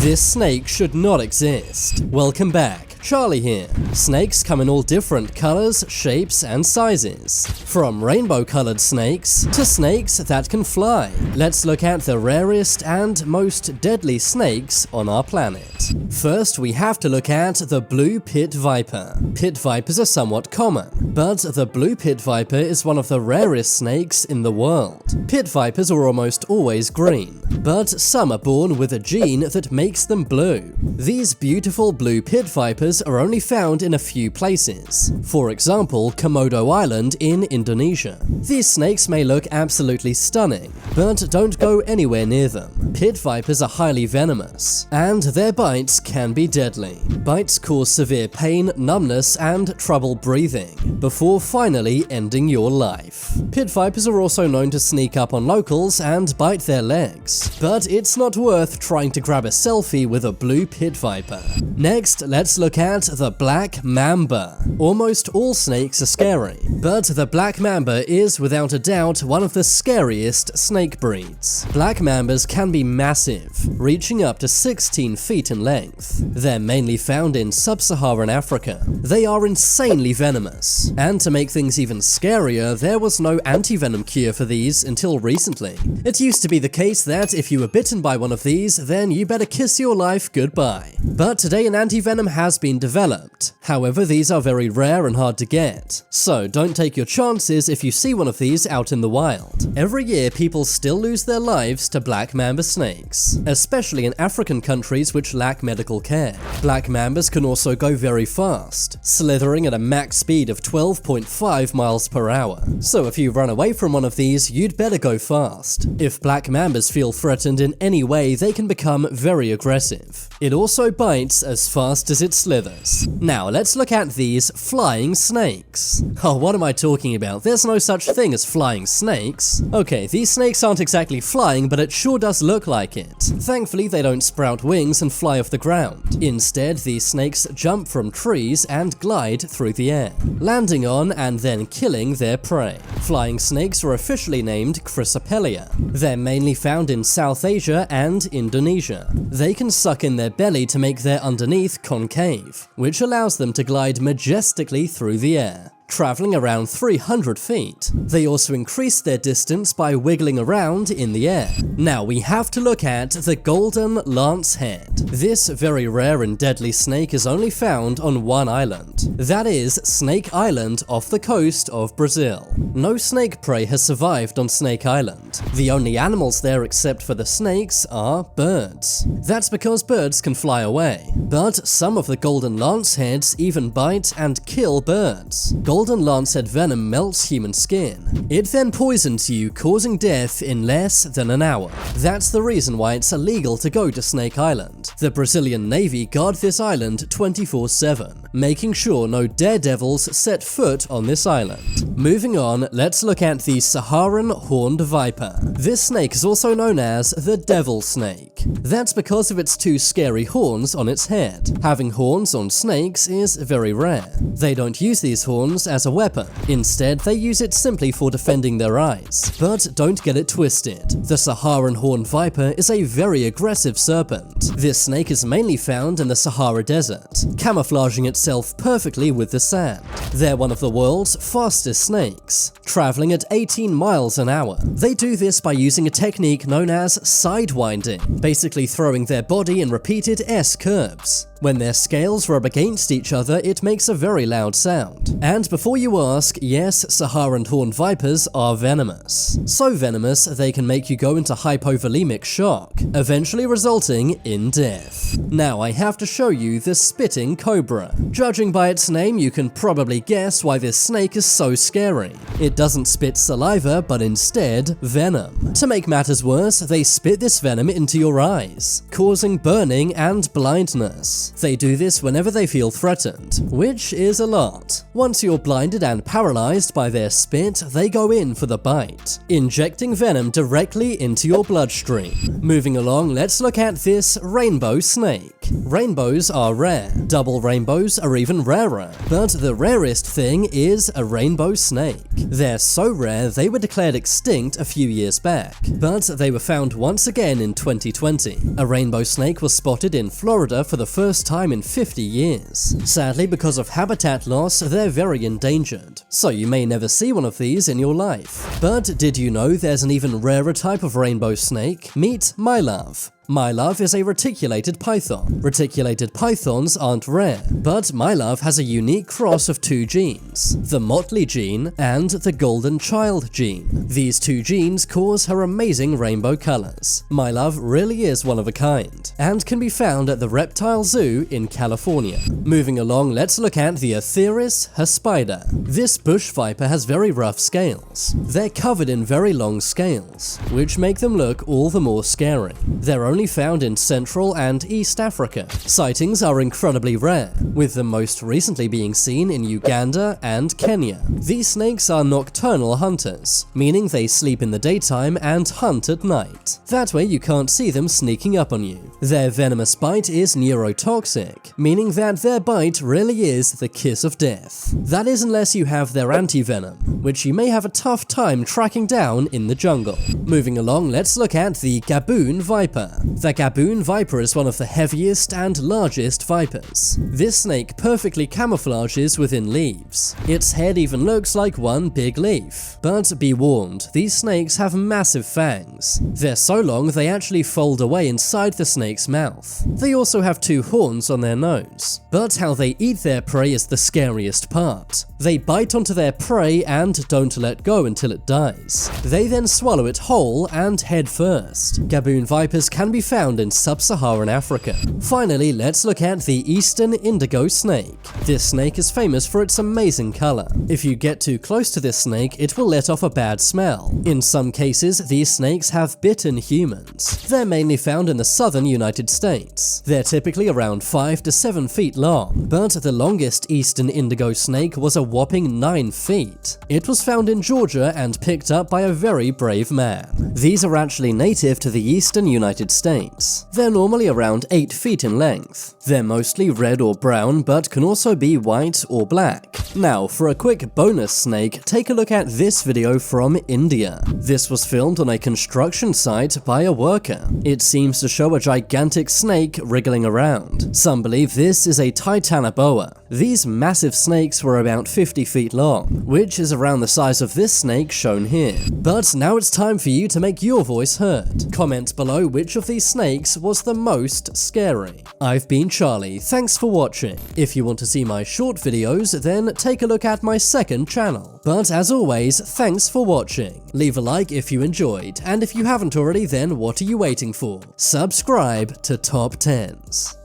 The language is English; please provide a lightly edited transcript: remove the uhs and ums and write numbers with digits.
This snake should not exist. Welcome back. Charlie here. Snakes come in all different colors, shapes, and sizes. From rainbow-colored snakes to snakes that can fly. Let's look at the rarest and most deadly snakes on our planet. First, we have to look at the blue pit viper. Pit vipers are somewhat common, but the blue pit viper is one of the rarest snakes in the world. Pit vipers are almost always green, but some are born with a gene that makes them blue. These beautiful blue pit vipers are only found in a few places. For example, Komodo Island in Indonesia. These snakes may look absolutely stunning, but don't go anywhere near them. Pit vipers are highly venomous, and their bites can be deadly. Bites cause severe pain, numbness, and trouble breathing, before finally ending your life. Pit vipers are also known to sneak up on locals and bite their legs, but it's not worth trying to grab a selfie with a blue pit viper. Next, let's look at the black mamba. Almost all snakes are scary, but the black mamba is without a doubt one of the scariest snake breeds. Black mambas can be massive, reaching up to 16 feet in length. They're mainly found in sub-Saharan Africa. They are insanely venomous, and to make things even scarier, there was no anti-venom cure for these until recently. It used to be the case that if you were bitten by one of these, then you better kiss your life goodbye. But today an anti-venom has been developed. However, these are very rare and hard to get, so don't take your chances if you see one of these out in the wild. Every year, people still lose their lives to black mamba snakes, especially in African countries which lack medical care. Black mambas can also go very fast, slithering at a max speed of 12.5 miles per hour. So if you run away from one of these, you'd better go fast. If black mambas feel threatened in any way, they can become very aggressive. It also bites as fast as it slithers. Now let's look at these flying snakes. Oh, what am I talking about? There's no such thing as flying snakes. Okay, these snakes aren't exactly flying, but it sure does look like it. Thankfully, they don't sprout wings and fly off the ground. Instead, these snakes jump from trees and glide through the air, landing on and then killing their prey. Flying snakes are officially named Chrysopelia. They're mainly found in South Asia and Indonesia. They can suck in their belly to make their underneath concave, which allows them to glide majestically through the air, traveling around 300 feet. They also increase their distance by wiggling around in the air. Now we have to look at the golden lancehead. This very rare and deadly snake is only found on one island. That is Snake Island off the coast of Brazil. No snake prey has survived on Snake Island. The only animals there except for the snakes are birds. That's because birds can fly away, but some of the golden lanceheads even bite and kill birds. Golden lancehead venom melts human skin. It then poisons you, causing death in less than an hour. That's the reason why it's illegal to go to Snake Island. The Brazilian Navy guard this island 24/7, making sure no daredevils set foot on this island. Moving on, let's look at the Saharan horned viper. This snake is also known as the devil snake. That's because of its two scary horns on its head. Having horns on snakes is very rare. They don't use these horns as a weapon. Instead, they use it simply for defending their eyes. But don't get it twisted. The Saharan horned viper is a very aggressive serpent. This snake is mainly found in the Sahara Desert, camouflaging itself perfectly with the sand. They're one of the world's fastest snakes, traveling at 18 miles an hour. They do this by using a technique known as sidewinding, basically throwing their body in repeated S-curves. When their scales rub against each other, it makes a very loud sound. And before you ask, yes, Saharan horned vipers are venomous. So venomous, they can make you go into hypovolemic shock, eventually resulting in death. Now I have to show you the spitting cobra. Judging by its name, you can probably guess why this snake is so scary. It doesn't spit saliva, but instead venom. To make matters worse, they spit this venom into your eyes, causing burning and blindness. They do this whenever they feel threatened, which is a lot. Once you're blinded and paralyzed by their spit, they go in for the bite, injecting venom directly into your bloodstream. Moving along, let's look at this rainbow snake. Rainbows are rare, double rainbows are even rarer, but the rarest thing is a rainbow snake. They're so rare they were declared extinct a few years back, but they were found once again in 2020. A rainbow snake was spotted in Florida for the first time in 50 years. Sadly, because of habitat loss, they're very endangered, so you may never see one of these in your life. But did you know there's an even rarer type of rainbow snake? Meet my love. My love is a reticulated python. Reticulated pythons aren't rare, but my love has a unique cross of two genes, the motley gene and the golden child gene. These two genes cause her amazing rainbow colors. My love really is one of a kind, and can be found at the Reptile Zoo in California. Moving along, let's look at the Atheris hispida. This bush viper has very rough scales. They're covered in very long scales, which make them look all the more scary. They're only found in Central and East Africa. Sightings are incredibly rare, with the most recently being seen in Uganda and Kenya. These snakes are nocturnal hunters, meaning they sleep in the daytime and hunt at night. That way you can't see them sneaking up on you. Their venomous bite is neurotoxic, meaning that their bite really is the kiss of death. That is unless you have their anti-venom, which you may have a tough time tracking down in the jungle. Moving along, let's look at the Gaboon viper. The Gaboon viper is one of the heaviest and largest vipers. This snake perfectly camouflages within leaves. Its head even looks like one big leaf. But be warned, these snakes have massive fangs. They're so long they actually fold away inside the snake's mouth. They also have two horns on their nose. But how they eat their prey is the scariest part. They bite onto their prey and don't let go until it dies. They then swallow it whole and head first. Gaboon vipers can be found in sub-Saharan Africa. Finally, let's look at the eastern indigo snake. This snake is famous for its amazing color. If you get too close to this snake, it will let off a bad smell. In some cases, these snakes have bitten humans. They're mainly found in the southern United States. They're typically around 5 to 7 feet long, but the longest eastern indigo snake was a whopping 9 feet. It was found in Georgia and picked up by a very brave man. These are actually native to the eastern United States. They're normally around 8 feet in length. They're mostly red or brown, but can also be white or black. Now, for a quick bonus snake, take a look at this video from India. This was filmed on a construction site by a worker. It seems to show a gigantic snake wriggling around. Some believe this is a titanoboa. These massive snakes were about 50 feet long, which is around the size of this snake shown here. But now it's time for you to make your voice heard. Comment below which of these snakes was the most scary. I've been Charlie, thanks for watching. If you want to see my short videos, then take a look at my second channel. But as always, thanks for watching. Leave a like if you enjoyed, and if you haven't already, then what are you waiting for? Subscribe to Top 10s.